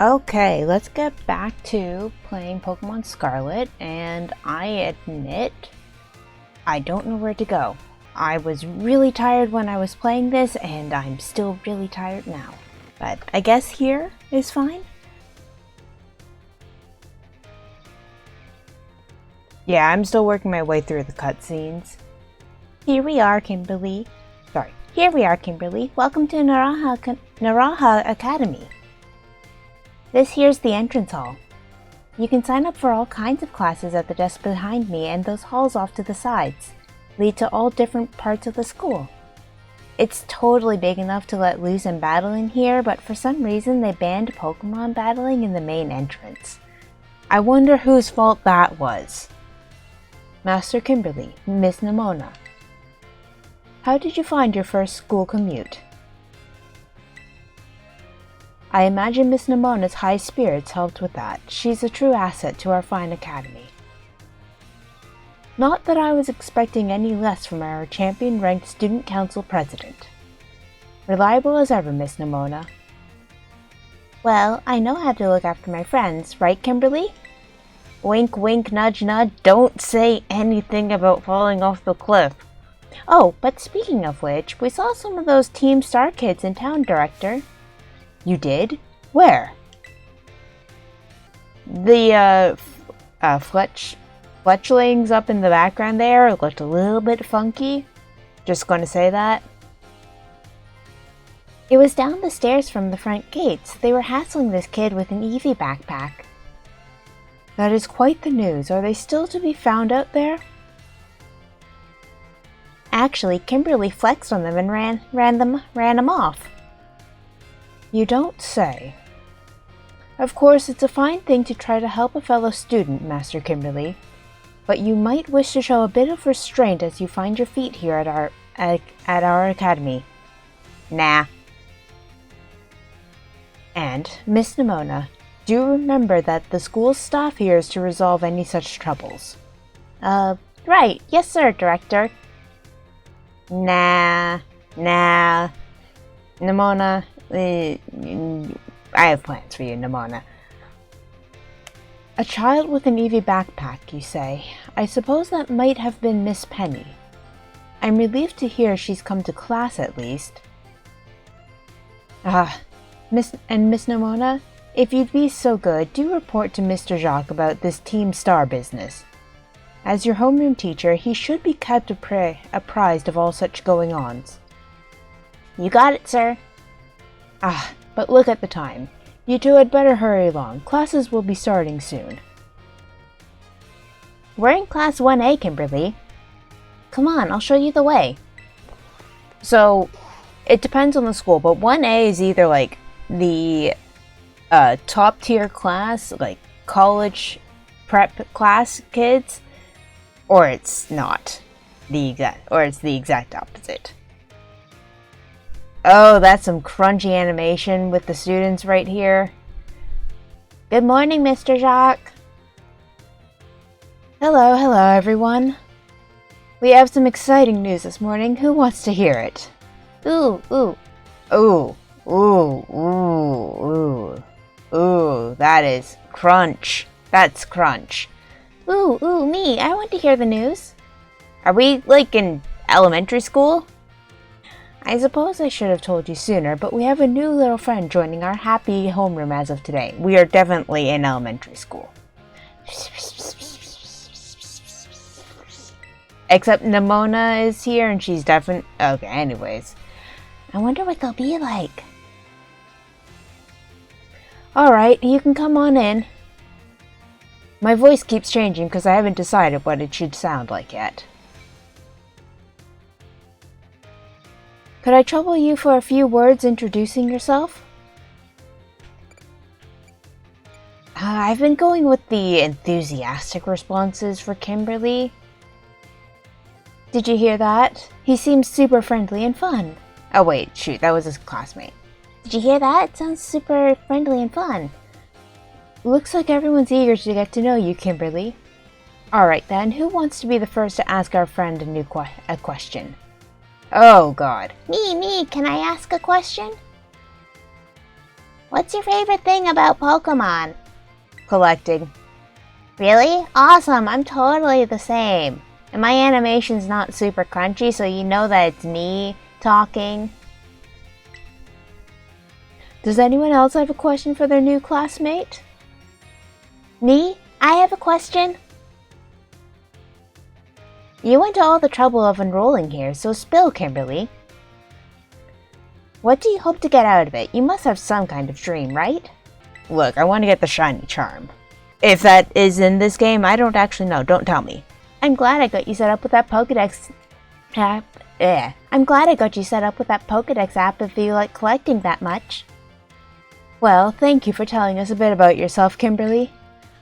Okay, let's get back to playing Pokemon Scarlet, and I admit, I don't know where to go. I was really tired when I was playing this, and I'm still really tired now. But I guess here is fine? Yeah, I'm still working my way through the cutscenes. Here we are, Kimberly. Welcome to Naraha Academy. This here's the entrance hall. You can sign up for all kinds of classes at the desk behind me, and those halls off to the sides lead to all different parts of the school. It's totally big enough to let loose and battle in here, but for some reason they banned Pokemon battling in the main entrance. I wonder whose fault that was. Master Kimberly, Miss Nimona. How did you find your first school commute? I imagine Miss Nimona's high spirits helped with that. She's a true asset to our fine academy. Not that I was expecting any less from our champion-ranked student council president. Reliable as ever, Miss Nimona. Well, I know how to look after my friends, right, Kimberly? Wink, wink, nudge, nudge, don't say anything about falling off the cliff. Oh, but speaking of which, we saw some of those Team Star kids in town, Director. You did? Where? The, fletchlings up in the background there looked a little bit funky. Just gonna say that. It was down the stairs from the front gates. They were hassling this kid with an Eevee backpack. That is quite the news. Are they still to be found out there? Actually, Kimberly flexed on them and ran them off. You don't say. Of course, it's a fine thing to try to help a fellow student, Master Kimberly, but you might wish to show a bit of restraint as you find your feet here at our academy. Nah. And, Miss Nimona, do remember that the school's staff here is to resolve any such troubles. Right. Yes, sir, Director. Nah. Nimona, I have plans for you, Nimona. A child with an Eevee backpack, you say? I suppose that might have been Miss Penny. I'm relieved to hear she's come to class at least. Miss Nimona, if you'd be so good, do report to Mr. Jacques about this Team Star business. As your homeroom teacher, he should be kept apprised of all such goings-ons. You got it, sir. But look at the time. You two had better hurry along. Classes will be starting soon. We're in Class 1A, Kimberly. Come on, I'll show you the way. So, it depends on the school, but 1A is either like the top tier class, like college prep class kids, or it's not it's the exact opposite. Oh, that's some crunchy animation with the students right here. Good morning, Mr. Jacques. Hello, everyone. We have some exciting news this morning. Who wants to hear it? Ooh, that is crunch. That's crunch. Ooh, me. I want to hear the news. Are we, like, in elementary school? I suppose I should have told you sooner, but we have a new little friend joining our happy homeroom as of today. We are definitely in elementary school. Except Nimona is here and she's okay, anyways. I wonder what they'll be like. Alright, you can come on in. My voice keeps changing because I haven't decided what it should sound like yet. Could I trouble you for a few words introducing yourself? I've been going with the enthusiastic responses for Kimberly. Did you hear that? He seems super friendly and fun. Oh wait, shoot, that was his classmate. Did you hear that? It sounds super friendly and fun. Looks like everyone's eager to get to know you, Kimberly. Alright then, who wants to be the first to ask our friend a question? Oh god. Me, can I ask a question? What's your favorite thing about Pokemon? Collecting. Really? Awesome, I'm totally the same. And my animation's not super crunchy, so you know that it's me talking. Does anyone else have a question for their new classmate? Me? I have a question. You went to all the trouble of enrolling here, so spill, Kimberly. What do you hope to get out of it? You must have some kind of dream, right? Look, I want to get the shiny charm. If that is in this game, I don't actually know. Don't tell me. I'm glad I got you set up with that Pokedex app. I'm glad I got you set up with that Pokedex app if you like collecting that much. Well, thank you for telling us a bit about yourself, Kimberly.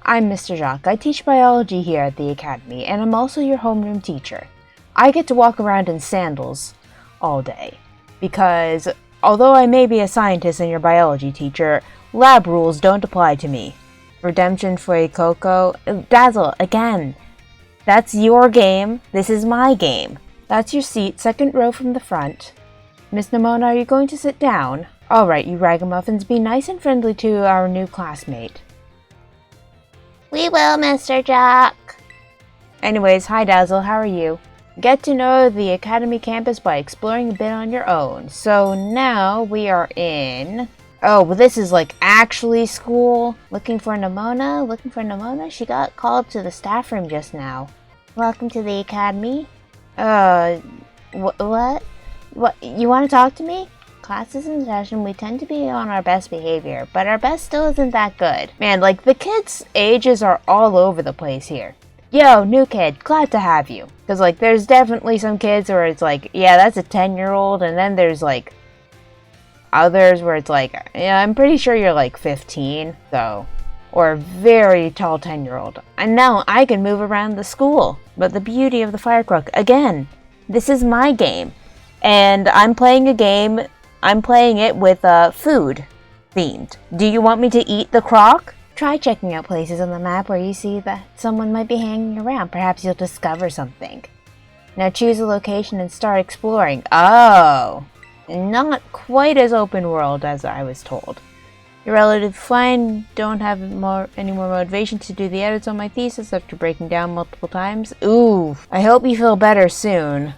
I'm Mr. Jacques. I teach biology here at the Academy, and I'm also your homeroom teacher. I get to walk around in sandals all day, because although I may be a scientist and your biology teacher, lab rules don't apply to me. Redemption Fue Coco. Dazzle, again. That's your game. This is my game. That's your seat, second row from the front. Miss Nimona, are you going to sit down? Alright, you ragamuffins, be nice and friendly to our new classmate. We will, Mr. Jack. Anyways, hi Dazzle, how are you? Get to know the Academy campus by exploring a bit on your own. So now we are in... Oh, well, this is like actually school. Looking for Nimona? She got called to the staff room just now. Welcome to the Academy. What? What? You want to talk to me? Class is in session. We tend to be on our best behavior, but our best still isn't that good. Man, like, the kids' ages are all over the place here. Yo, new kid, glad to have you. Because, like, there's definitely some kids where it's like, yeah, that's a 10-year-old, and then there's, like, others where it's like, yeah, I'm pretty sure you're, like, 15, so... Or a very tall 10-year-old. And now I can move around the school. But the beauty of the Fire Crook, again, this is my game. And I'm playing a game, I'm playing it with food themed. Do you want me to eat the croc? Try checking out places on the map where you see that someone might be hanging around. Perhaps you'll discover something. Now choose a location and start exploring. Oh, not quite as open world as I was told. You're relatively fine, don't have any more motivation to do the edits on my thesis after breaking down multiple times. Ooh, I hope you feel better soon.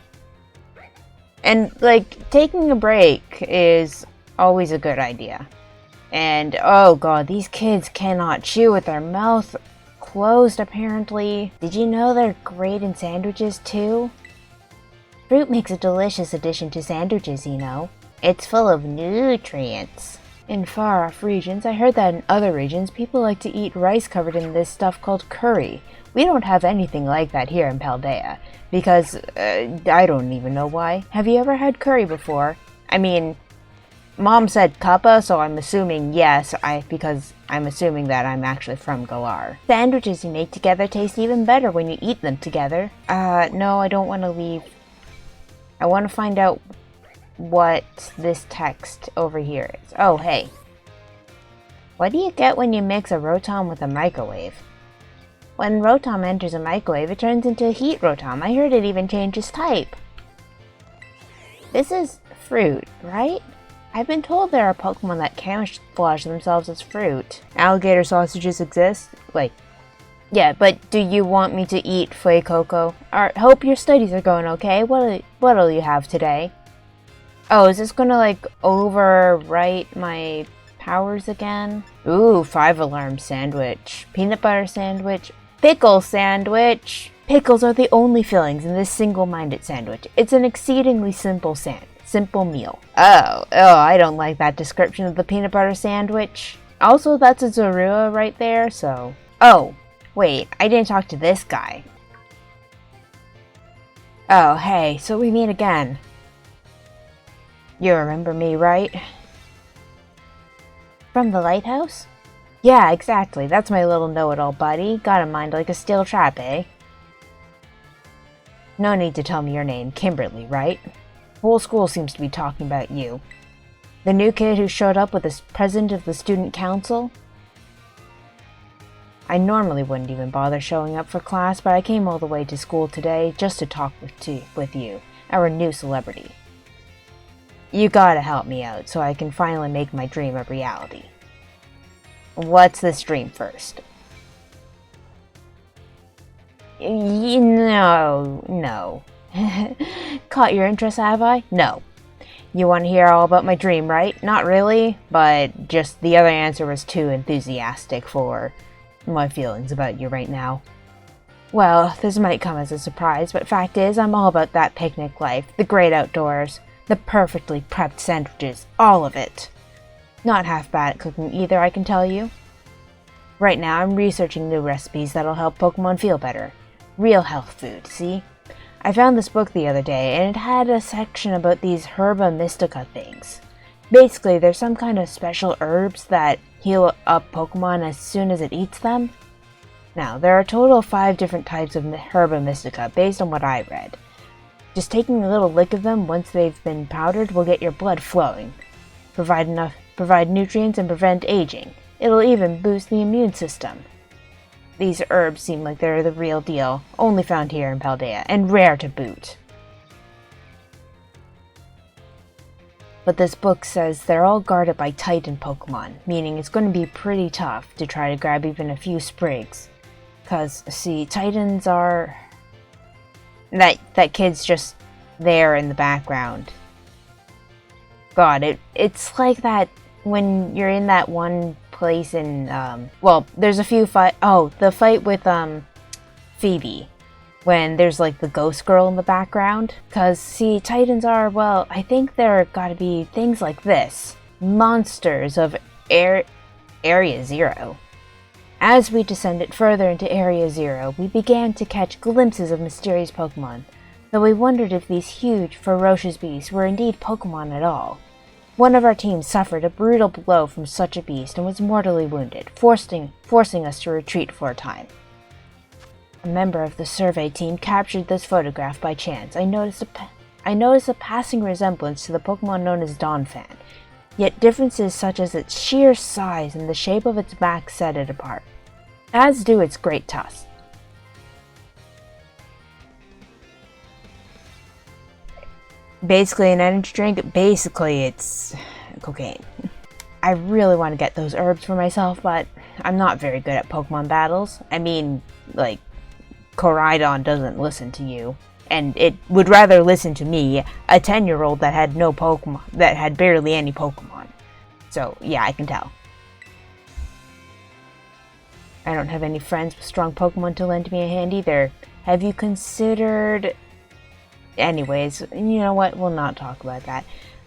And, like, taking a break is always a good idea. And, oh god, these kids cannot chew with their mouth closed, apparently. Did you know they're great in sandwiches, too? Fruit makes a delicious addition to sandwiches, you know. It's full of nutrients. In far-off regions, I heard that in other regions, people like to eat rice covered in this stuff called curry. We don't have anything like that here in Paldea, because, I don't even know why. Have you ever had curry before? I mean, Mom said kappa, so I'm assuming yes, because I'm assuming that I'm actually from Galar. Sandwiches you make together taste even better when you eat them together. No, I don't want to leave. I want to find out what this text over here is. Oh, hey. What do you get when you mix a Rotom with a microwave? When Rotom enters a microwave, it turns into a heat Rotom. I heard it even changes type. This is fruit, right? I've been told there are Pokemon that camouflage themselves as fruit. Alligator sausages exist? Like, yeah, but do you want me to eat Fue Coco? Hope your studies are going okay. What'll you have today? Oh, is this gonna, like, overwrite my powers again? Ooh, 5-alarm sandwich. Peanut butter sandwich. Pickle sandwich! Pickles are the only fillings in this single-minded sandwich. It's an exceedingly simple meal. Oh, I don't like that description of the peanut butter sandwich. Also, that's a Zorua right there, so... Oh, wait, I didn't talk to this guy. Oh, hey, so we meet again. You remember me, right? From the lighthouse? Yeah, exactly. That's my little know-it-all buddy. Got a mind like a steel trap, eh? No need to tell me your name. Kimberly, right? Whole school seems to be talking about you. The new kid who showed up with the president of the student council? I normally wouldn't even bother showing up for class, but I came all the way to school today just to talk with you, our new celebrity. You gotta help me out so I can finally make my dream a reality. what's this dream first? No. Caught your interest, have I? No. You want to hear all about my dream, right? Not really, but just the other answer was too enthusiastic for my feelings about you right now. Well, this might come as a surprise, but fact is, I'm all about that picnic life, the great outdoors, the perfectly prepped sandwiches, all of it. Not half bad at cooking either, I can tell you. Right now, I'm researching new recipes that'll help Pokemon feel better. Real health food, see? I found this book the other day, and it had a section about these herba mystica things. Basically, there's some kind of special herbs that heal up Pokemon as soon as it eats them. Now, there are a total of 5 different types of herba mystica, based on what I read. Just taking a little lick of them once they've been powdered will get your blood flowing, provide nutrients, and prevent aging. It'll even boost the immune system. These herbs seem like they're the real deal, only found here in Paldea, and rare to boot. But this book says they're all guarded by Titan Pokemon, meaning it's going to be pretty tough to try to grab even a few sprigs. Cause, see, Titans are... That kid's just there in the background. God, it's like that when you're in that one place in, well, there's a few the fight with, Phoebe, when there's, like, the ghost girl in the background. Cause, see, Titans are, well, I think there gotta be things like this. Monsters of Area Zero. As we descended further into Area Zero, we began to catch glimpses of mysterious Pokemon, though we wondered if these huge, ferocious beasts were indeed Pokemon at all. One of our team suffered a brutal blow from such a beast and was mortally wounded, forcing us to retreat for a time. A member of the survey team captured this photograph by chance. I noticed a passing resemblance to the Pokemon known as Donphan, yet differences such as its sheer size and the shape of its back set it apart, as do its great tusks. Basically an energy drink, basically it's cocaine. I really want to get those herbs for myself, but I'm not very good at Pokemon battles. I mean, like, Koraidon doesn't listen to you, and it would rather listen to me, a 10-year-old that had no Pokemon, that had barely any Pokemon. So, yeah, I can tell. I don't have any friends with strong Pokemon to lend me a hand either. Have you considered... Anyways, you know what? We'll not talk about that.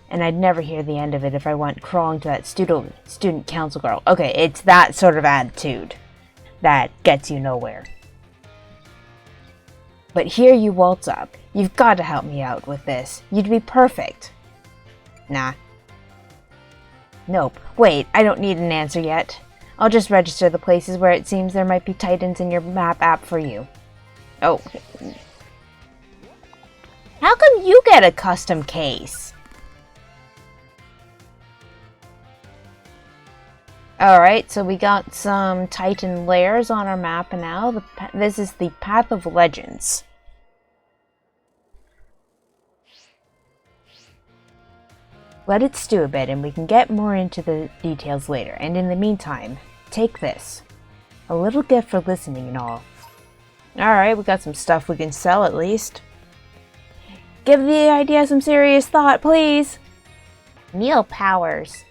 And I'd never hear the end of it if I went crawling to that student council girl. Okay, it's that sort of attitude that gets you nowhere. But here you waltz up. You've got to help me out with this. You'd be perfect. Nah. Nope. Wait, I don't need an answer yet. I'll just register the places where it seems there might be Titans in your map app for you. Oh. How come you get a custom case? Alright, so we got some Titan lairs on our map now. This is the Path of Legends. Let it stew a bit and we can get more into the details later. And in the meantime, take this. A little gift for listening and all. Alright, we got some stuff we can sell at least. Give the idea some serious thought, please. Meal powers.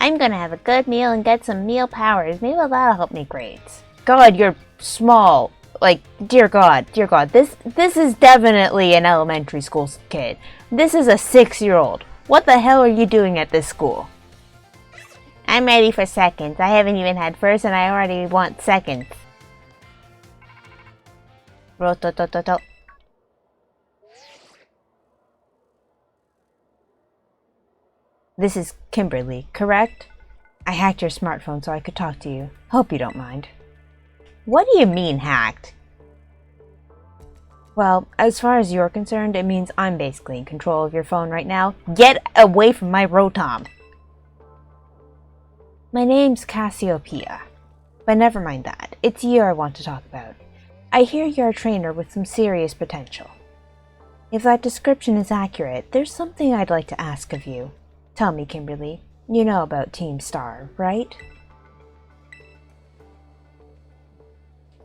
I'm gonna have a good meal and get some meal powers. Maybe that'll help me grades. God, you're small. Like, dear God. This is definitely an elementary school kid. This is a 6-year-old. What the hell are you doing at this school? I'm ready for seconds. I haven't even had first and I already want seconds. Rototototo. This is Kimberly, correct? I hacked your smartphone so I could talk to you. Hope you don't mind. What do you mean, hacked? Well, as far as you're concerned, it means I'm basically in control of your phone right now. Get away from my Rotom! My name's Cassiopeia. But never mind that. It's you I want to talk about. I hear you're a trainer with some serious potential. If that description is accurate, there's something I'd like to ask of you. Tell me, Kimberly, you know about Team Star, right?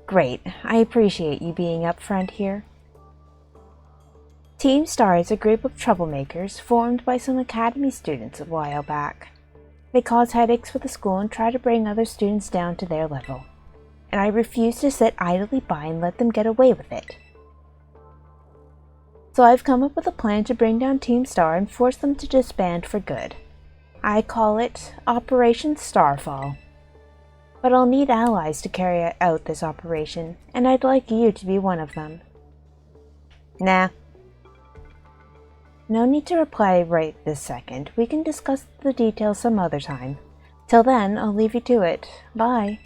Great, I appreciate you being upfront here. Team Star is a group of troublemakers formed by some Academy students a while back. They cause headaches for the school and try to bring other students down to their level. And I refuse to sit idly by and let them get away with it. So I've come up with a plan to bring down Team Star and force them to disband for good. I call it Operation Starfall. But I'll need allies to carry out this operation, and I'd like you to be one of them. Nah. No need to reply right this second. We can discuss the details some other time. Till then, I'll leave you to it. Bye.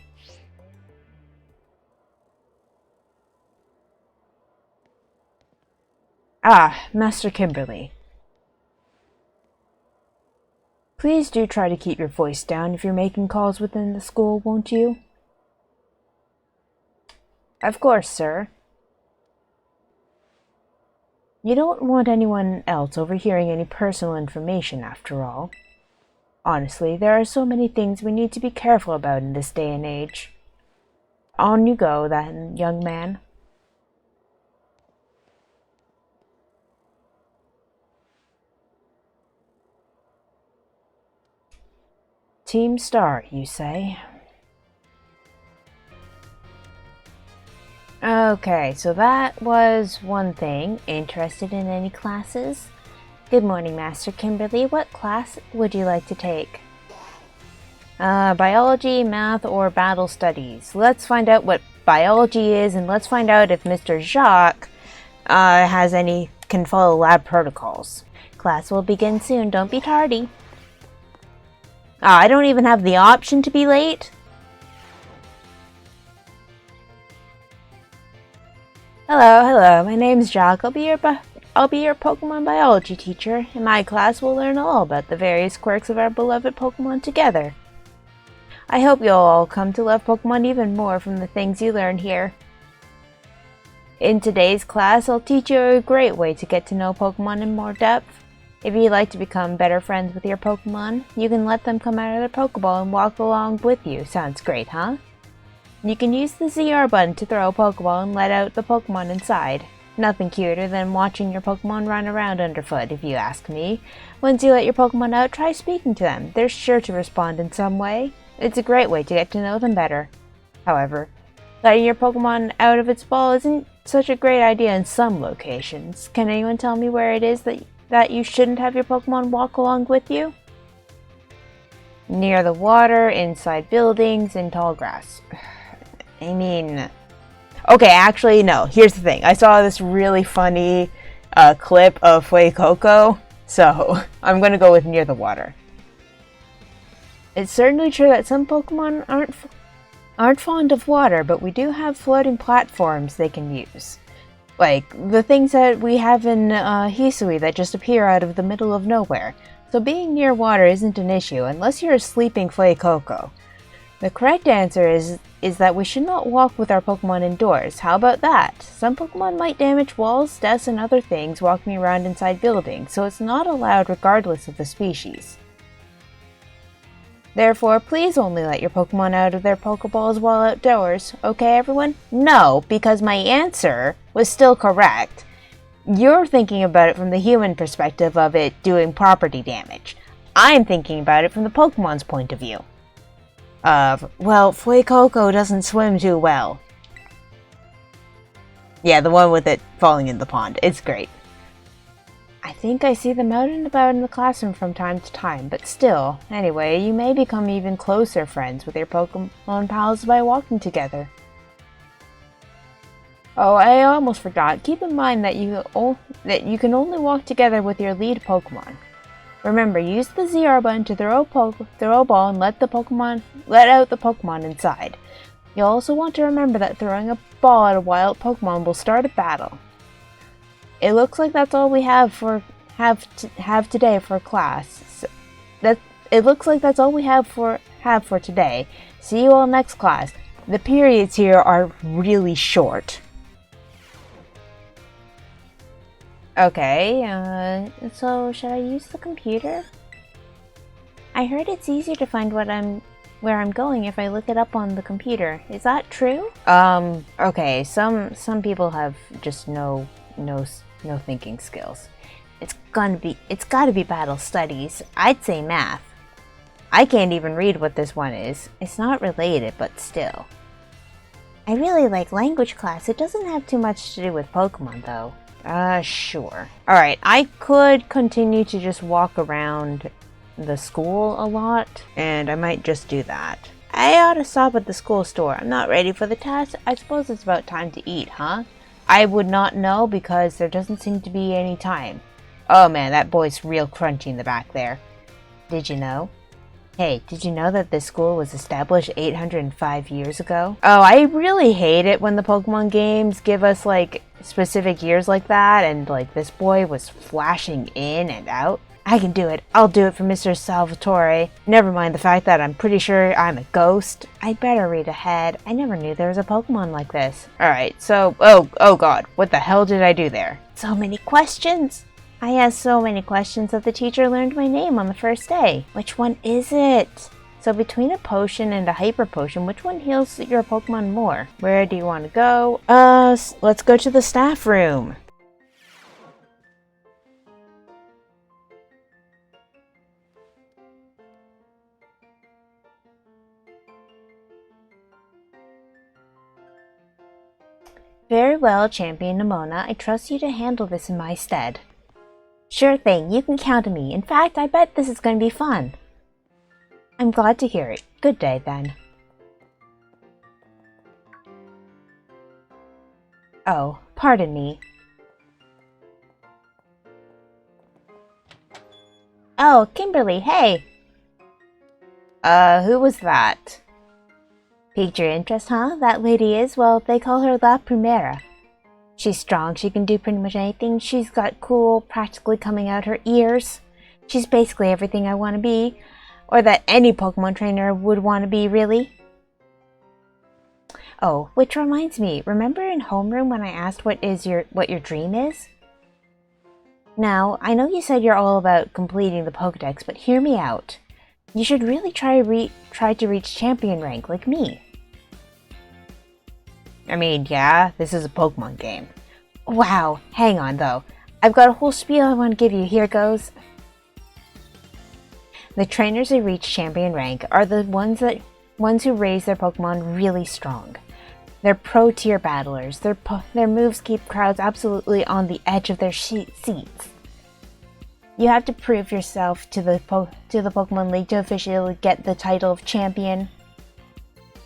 Ah, Master Kimberly. Please do try to keep your voice down if you're making calls within the school, won't you? Of course, sir. You don't want anyone else overhearing any personal information, after all. Honestly, there are so many things we need to be careful about in this day and age. On you go, then, young man. Team Star, you say? Okay, so that was one thing. Interested in any classes? Good morning, Master Kimberly. What class would you like to take? Biology, math, or battle studies. Let's find out what biology is, and let's find out if Mr. Jacques can follow lab protocols. Class will begin soon. Don't be tardy. I don't even have the option to be late? Hello, my name's Jacques. I'll be your Pokemon biology teacher. In my class, we'll learn all about the various quirks of our beloved Pokemon together. I hope you'll all come to love Pokemon even more from the things you learn here. In today's class, I'll teach you a great way to get to know Pokemon in more depth. If you'd like to become better friends with your Pokemon, you can let them come out of their Pokeball and walk along with you. Sounds great, huh? You can use the ZR button to throw a Pokeball and let out the Pokemon inside. Nothing cuter than watching your Pokemon run around underfoot, if you ask me. Once you let your Pokemon out, try speaking to them. They're sure to respond in some way. It's a great way to get to know them better. However, letting your Pokemon out of its ball isn't such a great idea in some locations. Can anyone tell me where it is that you shouldn't have your Pokemon walk along with you? Near the water, inside buildings, in tall grass. I mean... Okay, actually, no. Here's the thing. I saw this really funny clip of Fuecoco, so I'm going to go with near the water. It's certainly true that some Pokemon aren't fond of water, but we do have floating platforms they can use. Like the things that we have in Hisui that just appear out of the middle of nowhere. So being near water isn't an issue unless you're a sleeping Fuecoco. The correct answer is that we should not walk with our Pokemon indoors. How about that? Some Pokemon might damage walls, desks, and other things walking around inside buildings, so it's not allowed regardless of the species. Therefore, please only let your Pokemon out of their Pokeballs while outdoors. Okay, everyone? No, because my answer was still correct. You're thinking about it from the human perspective of it doing property damage. I'm thinking about it from the Pokemon's point of view. Well, Fuecoco doesn't swim too well. Yeah, the one with it falling in the pond. It's great. I think I see them out and about in the classroom from time to time, but still, anyway, you may become even closer friends with your Pokemon pals by walking together. Oh, I almost forgot. Keep in mind that you can only walk together with your lead Pokemon. Remember, use the ZR button to throw a ball and let out the Pokemon inside. You'll also want to remember that throwing a ball at a wild Pokemon will start a battle. It looks like that's all we have today for class. It looks like that's all we have for today. See you all next class. The periods here are really short. Okay, so should I use the computer? I heard it's easier to find what I'm where I'm going if I look it up on the computer. Is that true? Okay, some people have just no thinking skills. It's gotta be battle studies. I'd say math. I can't even read what this one is. It's not related, but still. I really like language class. It doesn't have too much to do with Pokemon, though. Sure. Alright, I could continue to just walk around the school a lot, and I might just do that. I ought to stop at the school store. I'm not ready for the test. I suppose it's about time to eat, huh? I would not know because there doesn't seem to be any time. Oh man, that boy's real crunchy in the back there. Did you know? Hey, did you know that this school was established 805 years ago? Oh, I really hate it when the Pokemon games give us, like, specific years like that, and, like, this boy was flashing in and out. I can do it. I'll do it for Mr. Salvatore. Never mind the fact that I'm pretty sure I'm a ghost. I'd better read ahead. I never knew there was a Pokemon like this. Alright, so, oh god, what the hell did I do there? So many questions! I asked so many questions that the teacher learned my name on the first day. Which one is it? So between a potion and a hyper potion, which one heals your Pokemon more? Where do you want to go? Let's go to the staff room. Very well, Champion Nimona. I trust you to handle this in my stead. Sure thing, you can count on me. In fact, I bet this is going to be fun. I'm glad to hear it. Good day, then. Oh, pardon me. Oh, Kimberly, hey! Who was that? Piqued your interest, huh? That lady is, well, they call her La Primera. She's strong, she can do pretty much anything. She's got cool, practically coming out her ears. She's basically everything I want to be. Or that any Pokemon trainer would want to be, really. Oh, which reminds me, remember in homeroom when I asked what your dream is? Now, I know you said you're all about completing the Pokedex, but hear me out. You should really try to reach champion rank like me. I mean, yeah, this is a Pokemon game. Wow, hang on though. I've got a whole spiel I want to give you. Here goes. The trainers who reach champion rank are the ones who raise their Pokemon really strong. They're pro-tier battlers. Their moves keep crowds absolutely on the edge of their seats. You have to prove yourself to the Pokemon League to officially get the title of champion.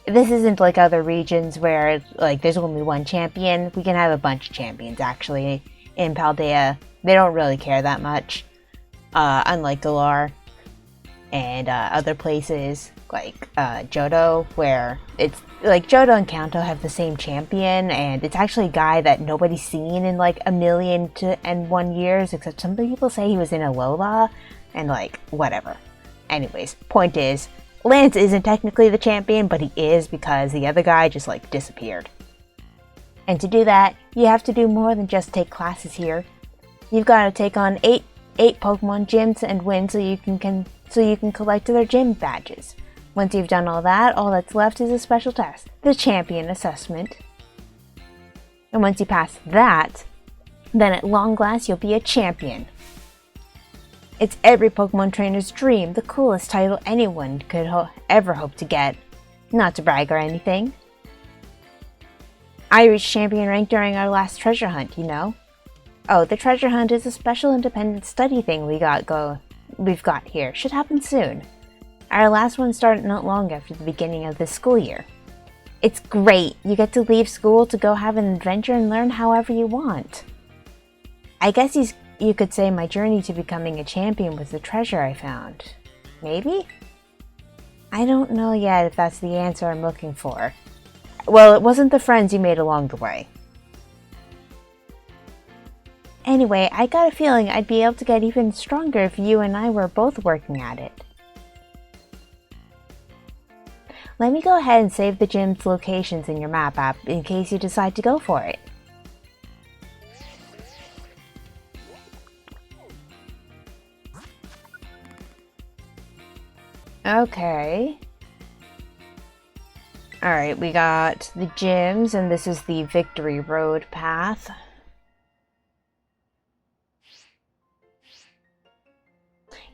This isn't like other regions where, like, there's only one champion. We can have a bunch of champions, actually. In Paldea, they don't really care that much. Unlike Galar and other places, like Johto, where it's, like, Johto and Kanto have the same champion, and it's actually a guy that nobody's seen in, like, 1,000,001 years, except some people say he was in Alola, and, like, whatever. Anyways, point is, Lance isn't technically the champion, but he is because the other guy just, like, disappeared. And to do that, you have to do more than just take classes here. You've got to take on eight Pokemon gyms and win so you can collect their gym badges. Once you've done all that, all that's left is a special test, the champion assessment. And once you pass that, then at long last you'll be a champion. It's every Pokemon trainer's dream, the coolest title anyone could ever hope to get. Not to brag or anything. I reached champion rank during our last treasure hunt, you know. Oh, the treasure hunt is a special independent study thing we've got here. Should happen soon. Our last one started not long after the beginning of this school year. It's great. You get to leave school to go have an adventure and learn however you want. I guess you could say my journey to becoming a champion was the treasure I found. Maybe? I don't know yet if that's the answer I'm looking for. Well, it wasn't the friends you made along the way. Anyway, I got a feeling I'd be able to get even stronger if you and I were both working at it. Let me go ahead and save the gym's locations in your map app in case you decide to go for it. Okay. Alright, we got the gyms, and this is the Victory Road path.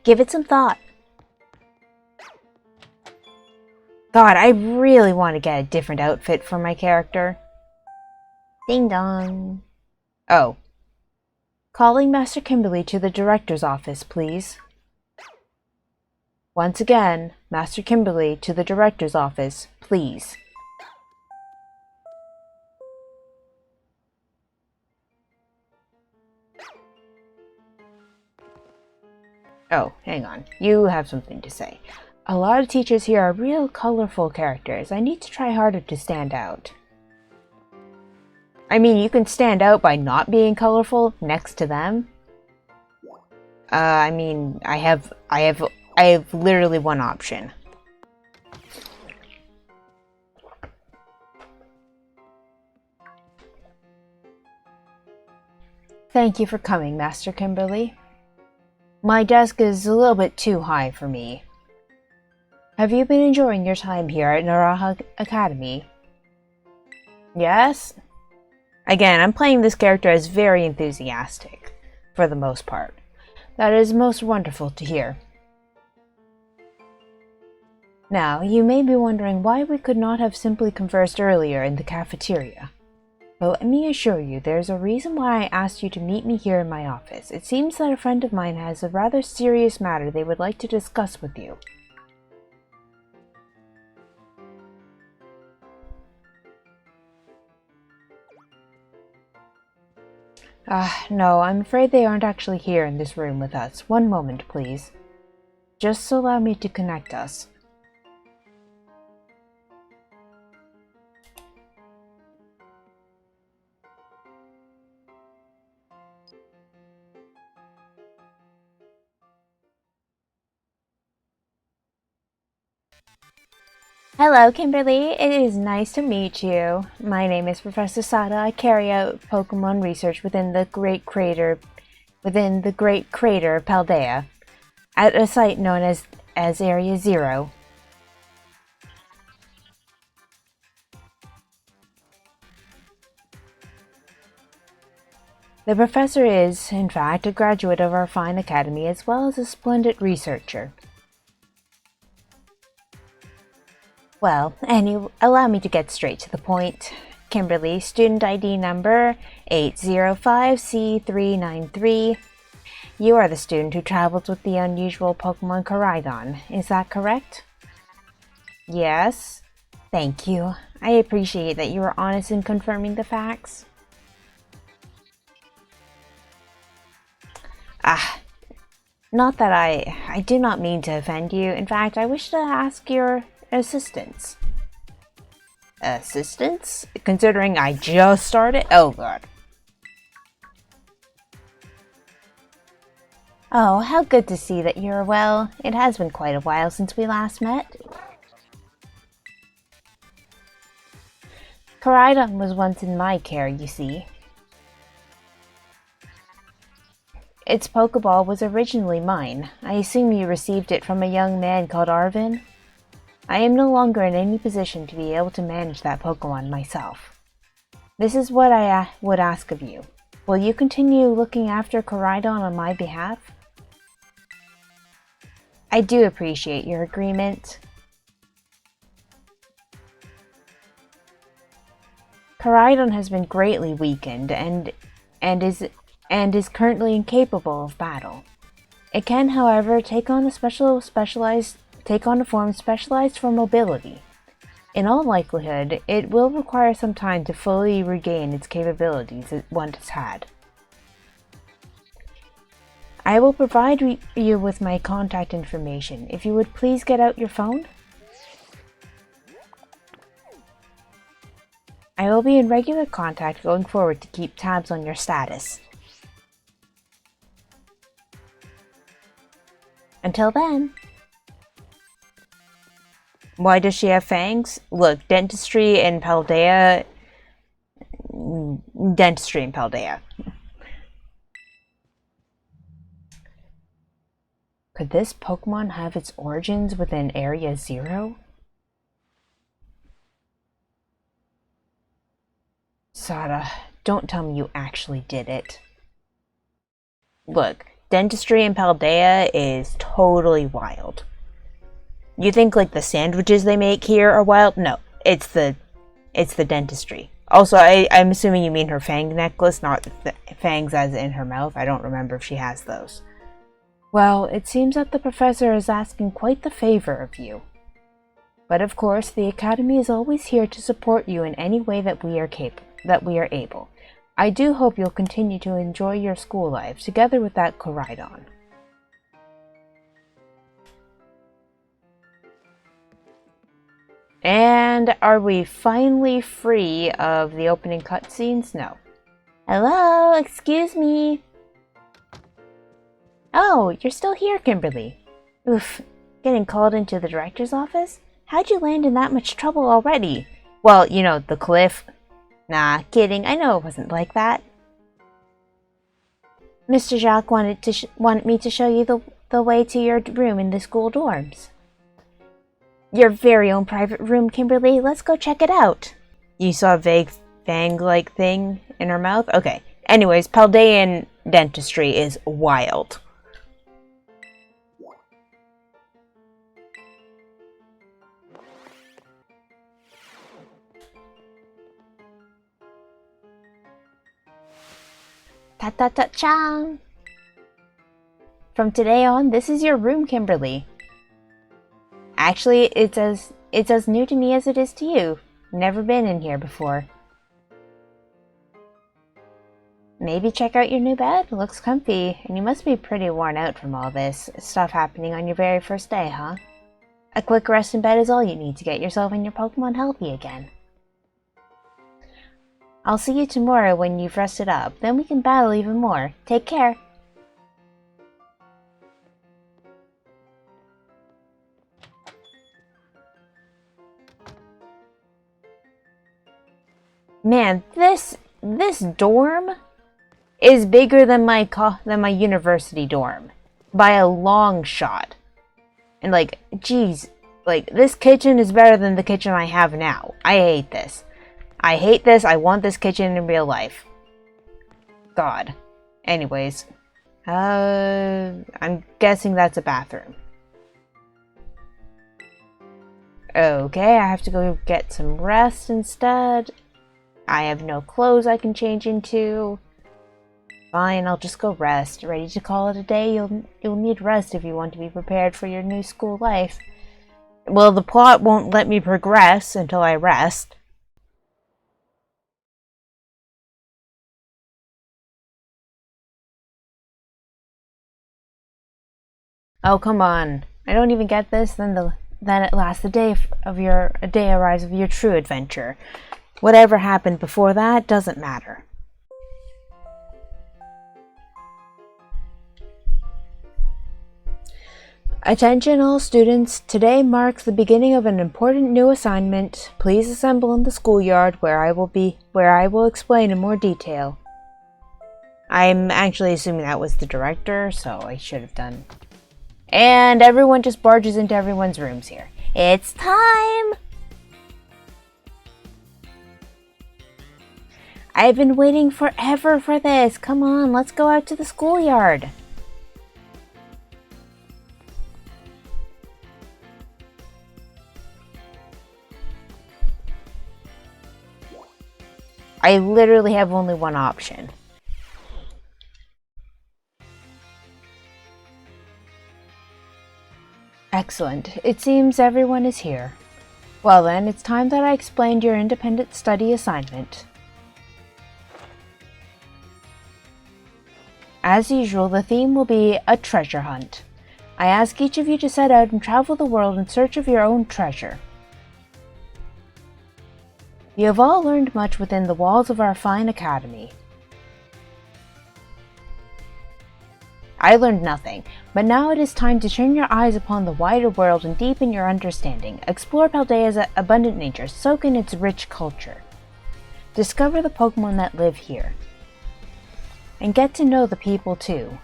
Give it some thought. God, I really want to get a different outfit for my character. Ding dong. Oh. Calling Master Kimberly to the director's office, please. Once again, Master Kimberly to the director's office, please. Oh, hang on. You have something to say. A lot of teachers here are real colorful characters. I need to try harder to stand out. I mean, you can stand out by not being colorful next to them. I mean, I have literally one option. Thank you for coming, Master Kimberly. My desk is a little bit too high for me. Have you been enjoying your time here at Naraha Academy? Yes? Again, I'm playing this character as very enthusiastic, for the most part. That is most wonderful to hear. Now, you may be wondering why we could not have simply conversed earlier in the cafeteria. But let me assure you, there's a reason why I asked you to meet me here in my office. It seems that a friend of mine has a rather serious matter they would like to discuss with you. No, I'm afraid they aren't actually here in this room with us. One moment, please. Just allow me to connect us. Hello, Kimberly. It is nice to meet you. My name is Professor Sada. I carry out Pokemon research within the Great Crater Paldea, at a site known as Area 0. The professor is, in fact, a graduate of our fine academy as well as a splendid researcher. Well, allow me to get straight to the point. Kimberly, student ID number 805C393. You are the student who traveled with the unusual Pokemon Koraidon, is that correct? Yes. Thank you. I appreciate that you were honest in confirming the facts. Not that I do not mean to offend you. In fact, I wish to ask your assistance. Assistance? Considering I just started? Oh god. Oh, how good to see that you're well. It has been quite a while since we last met. Koraidon was once in my care, you see. Its Pokeball was originally mine. I assume you received it from a young man called Arvin? I am no longer in any position to be able to manage that Pokemon myself. This is what I would ask of you. Will you continue looking after Koraidon on my behalf? I do appreciate your agreement. Koraidon has been greatly weakened and is currently incapable of battle. It can, however, take on a form specialized for mobility. In all likelihood, it will require some time to fully regain its capabilities it once had. I will provide you with my contact information. If you would please get out your phone. I will be in regular contact going forward to keep tabs on your status. Until then. Why does she have fangs? Look, dentistry in Paldea. Could this Pokemon have its origins within Area 0? Sada, don't tell me you actually did it. Look, dentistry in Paldea is totally wild. You think like the sandwiches they make here are wild? No, it's the dentistry. Also, I'm assuming you mean her fang necklace, not fangs as in her mouth. I don't remember if she has those. Well, it seems that the professor is asking quite the favor of you. But of course, the Academy is always here to support you in any way that we are able. I do hope you'll continue to enjoy your school life together with that Koraidon. And are we finally free of the opening cutscenes? No. Hello, excuse me. Oh, you're still here, Kimberly. Oof, getting called into the director's office? How'd you land in that much trouble already? Well, you know, the cliff. Nah, kidding, I know it wasn't like that. Mr. Jacques wanted me to show you the way to your room in the school dorms. Your very own private room, Kimberly. Let's go check it out. You saw a vague fang-like thing in her mouth? Okay. Anyways, Paldean dentistry is wild. Ta-ta-ta-chang! From today on, this is your room, Kimberly. Actually, it's as new to me as it is to you. Never been in here before. Maybe check out your new bed. Looks comfy, and you must be pretty worn out from all this stuff happening on your very first day, huh? A quick rest in bed is all you need to get yourself and your Pokemon healthy again. I'll see you tomorrow when you've rested up. Then we can battle even more. Take care. Man, this dorm is bigger than my university dorm by a long shot. And like, geez, like this kitchen is better than the kitchen I have now. I hate this. I hate this. I want this kitchen in real life. God. Anyways, I'm guessing that's a bathroom. Okay, I have to go get some rest instead. I have no clothes I can change into. Fine, I'll just go rest. Ready to call it a day? You'll need rest if you want to be prepared for your new school life. Well, the plot won't let me progress until I rest. Oh, come on. I don't even get this, then at last a day arrives of your true adventure. Whatever happened before that doesn't matter. Attention all students, today marks the beginning of an important new assignment. Please assemble in the schoolyard where I will explain in more detail. I'm actually assuming that was the director, so I should have done. And everyone just barges into everyone's rooms here. It's time! I've been waiting forever for this. Come on, let's go out to the schoolyard. I literally have only one option. Excellent. It seems everyone is here. Well then, it's time that I explained your independent study assignment. As usual, the theme will be a treasure hunt. I ask each of you to set out and travel the world in search of your own treasure. You have all learned much within the walls of our fine academy. I learned nothing, but now it is time to turn your eyes upon the wider world and deepen your understanding. Explore Paldea's abundant nature, soak in its rich culture. Discover the Pokemon that live here. And get to know the people too.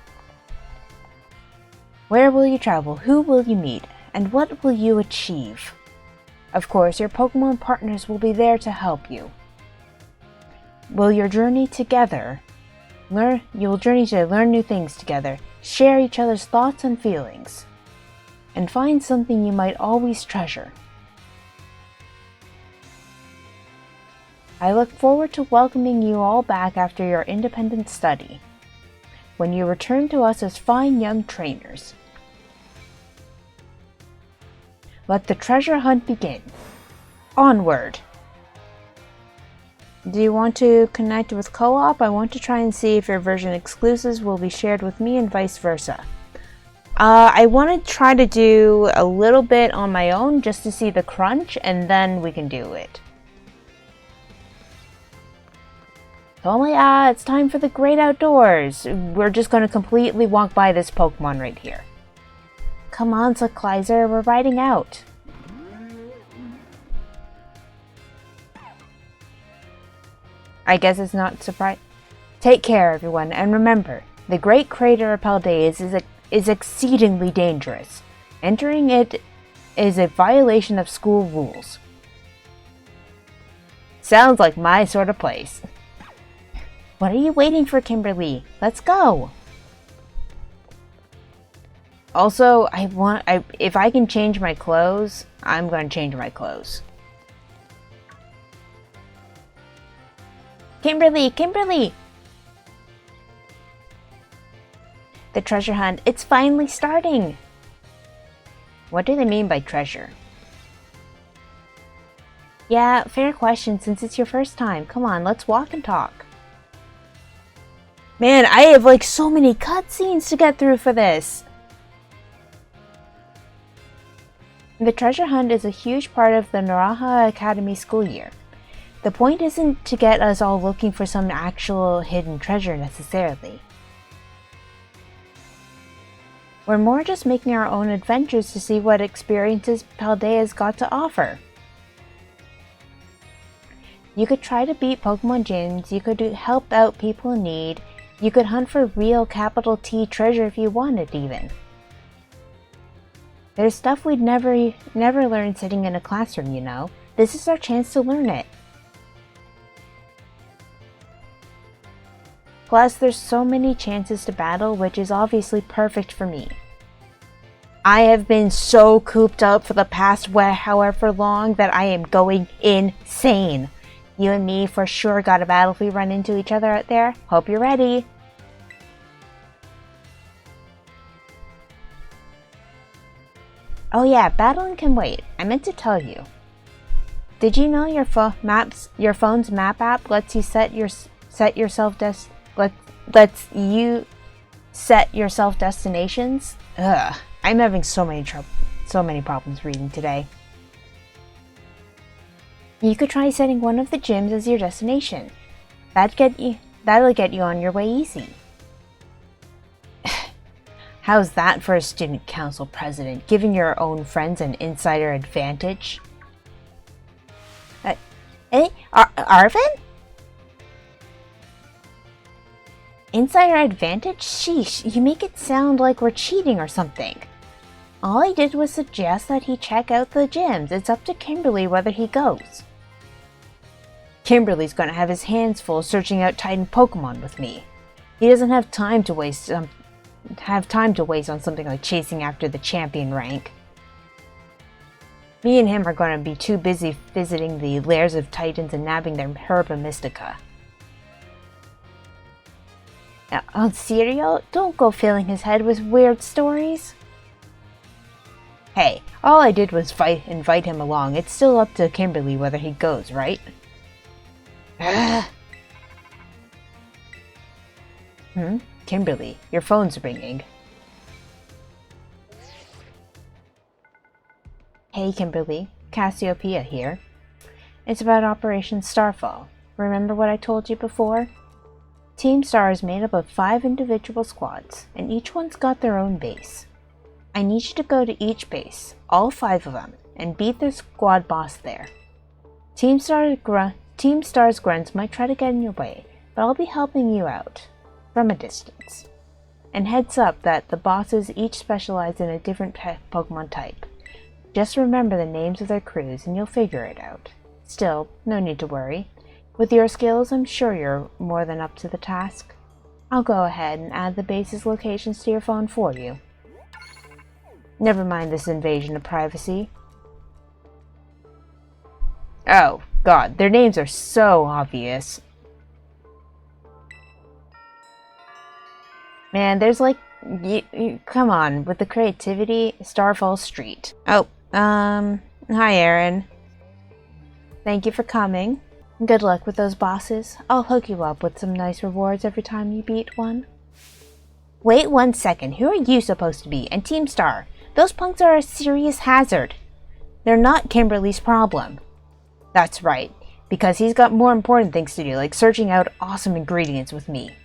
Where will you travel? Who will you meet? And what will you achieve? Of course, your Pokemon partners will be there to help you. will your journey together you'll journey to learn new things together, share each other's thoughts and feelings, and find something you might always treasure. I look forward to welcoming you all back after your independent study, when you return to us as fine young trainers. Let the treasure hunt begin. Onward! Do you want to connect with co-op? I want to try and see if your version exclusives will be shared with me and vice versa. I want to try to do a little bit on my own just to see the crunch, and then we can do it. It's time for the great outdoors. We're just going to completely walk by this Pokemon right here. Come on, Slizer, we're riding out. I guess it's not surprising. Take care, everyone, and remember, the Great Crater of Paldea is exceedingly dangerous. Entering it is a violation of school rules. Sounds like my sort of place. What are you waiting for, Kimberly? Let's go! Also, if I can change my clothes, I'm going to change my clothes. Kimberly! The treasure hunt, it's finally starting! What do they mean by treasure? Yeah, fair question since it's your first time. Come on, let's walk and talk. Man, I have like so many cutscenes to get through for this! The treasure hunt is a huge part of the Naraha Academy school year. The point isn't to get us all looking for some actual hidden treasure necessarily. We're more just making our own adventures to see what experiences Paldea's got to offer. You could try to beat Pokemon gyms, you could help out people in need, you could hunt for real capital T treasure if you wanted even. There's stuff we'd never learn sitting in a classroom, you know. This is our chance to learn it. Plus, there's so many chances to battle, which is obviously perfect for me. I have been so cooped up for the past however long that I am going insane. You and me for sure got a battle if we run into each other out there. Hope you're ready. Oh yeah, battling can wait. I meant to tell you. Did you know your phone's map app lets you set yourself destinations? Ugh, I'm having so many problems reading today. You could try setting one of the gyms as your destination. That'll get you on your way easy. How's that for a student council president, giving your own friends an insider advantage? Arvin? Insider advantage? Sheesh, you make it sound like we're cheating or something. All I did was suggest that he check out the gyms. It's up to Kimberly whether he goes. Kimberly's gonna have his hands full searching out Titan Pokemon with me. He doesn't have time to waste on something like chasing after the champion rank. Me and him are gonna be too busy visiting the lairs of Titans and nabbing their Herba Mystica. On Serial, don't go filling his head with weird stories. Hey, all I did was invite him along. It's still up to Kimberly whether he goes, right? Kimberly, your phone's ringing. Hey Kimberly, Cassiopeia here. It's about Operation Starfall. Remember what I told you before? Team Star is made up of 5 individual squads, and each one's got their own base. I need you to go to each base, all 5 of them, and beat their squad boss there. Team Star's grunts might try to get in your way, but I'll be helping you out, from a distance. And heads up that the bosses each specialize in a different Pokemon type. Just remember the names of their crews and you'll figure it out. Still, no need to worry. With your skills, I'm sure you're more than up to the task. I'll go ahead and add the base's locations to your phone for you. Never mind this invasion of privacy. Oh, God, their names are so obvious. Man, there's like... come on, with the creativity, Starfall Street. Oh, hi Aaron. Thank you for coming. Good luck with those bosses. I'll hook you up with some nice rewards every time you beat one. Wait 1 second, who are you supposed to be? And Team Star? Those punks are a serious hazard. They're not Kimberly's problem. That's right, because he's got more important things to do, like searching out awesome ingredients with me.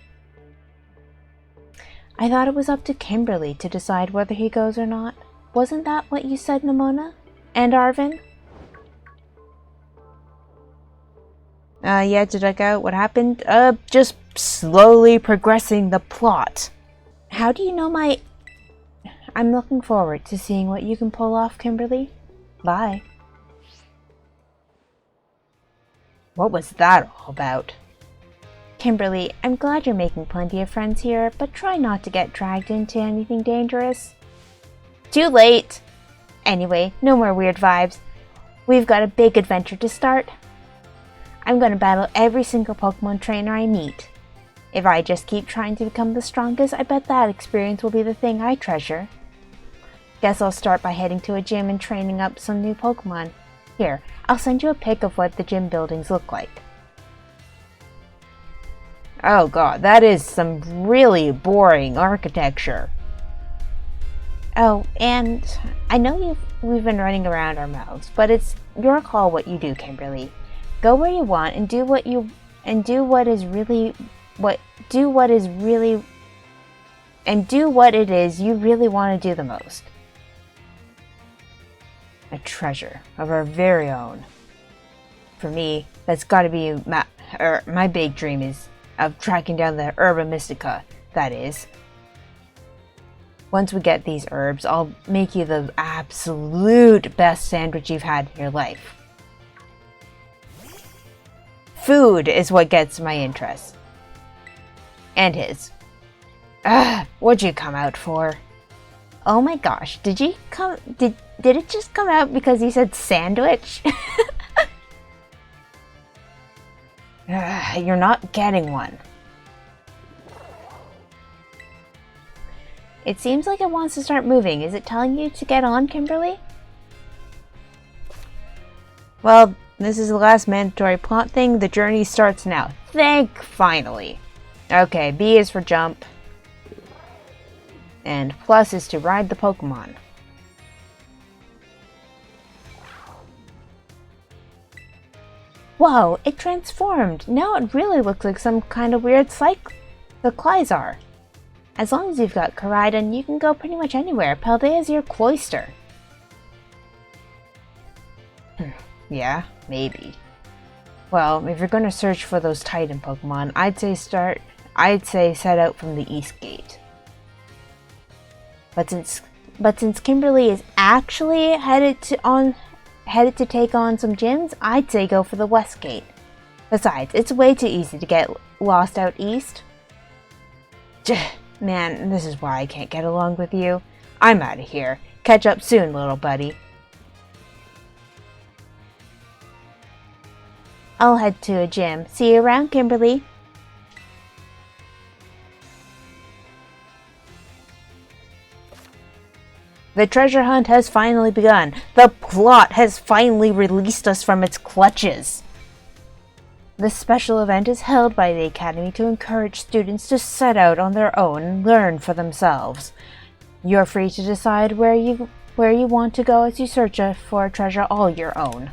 I thought it was up to Kimberly to decide whether he goes or not. Wasn't that what you said, Nimona? And Arvin? Yeah, to check out what happened? Just slowly progressing the plot. How do you know my... I'm looking forward to seeing what you can pull off, Kimberly. Bye. What was that all about? Kimberly, I'm glad you're making plenty of friends here, but try not to get dragged into anything dangerous. Too late! Anyway, no more weird vibes. We've got a big adventure to start. I'm gonna battle every single Pokemon trainer I meet. If I just keep trying to become the strongest, I bet that experience will be the thing I treasure. Guess I'll start by heading to a gym and training up some new Pokemon. Here, I'll send you a pic of what the gym buildings look like. Oh god, that is some really boring architecture. Oh, and I know we've been running around our mouths, but it's your call what you do, Kimberly. Go where you want and do what it is you really want to do the most. A treasure of our very own. For me, that's got to be my big dream is of tracking down the Herba Mystica, that is. Once we get these herbs, I'll make you the absolute best sandwich you've had in your life. Food is what gets my interest. And his. What'd you come out for? Oh my gosh, did it just come out because you said sandwich? You're not getting one. It seems like it wants to start moving. Is it telling you to get on, Kimberly? Well, this is the last mandatory plot thing. The journey starts now. Finally. Okay, B is for jump. And plus is to ride the Pokemon. Whoa, it transformed! Now it really looks like some kind of weird Cyclizar. As long as you've got Koraidon, you can go pretty much anywhere. Paldea's your cloister. Yeah, maybe. Well, if you're going to search for those Titan Pokemon, I'd say set out from the East Gate. But since Kimberly is actually headed to take on some gyms, I'd say go for the West Gate. Besides, it's way too easy to get lost out east. Man, this is why I can't get along with you. I'm out of here. Catch up soon, little buddy. I'll head to a gym. See you around, Kimberly. The treasure hunt has finally begun. The plot has finally released us from its clutches. This special event is held by the Academy to encourage students to set out on their own and learn for themselves. You're free to decide where you want to go as you search for a treasure all your own.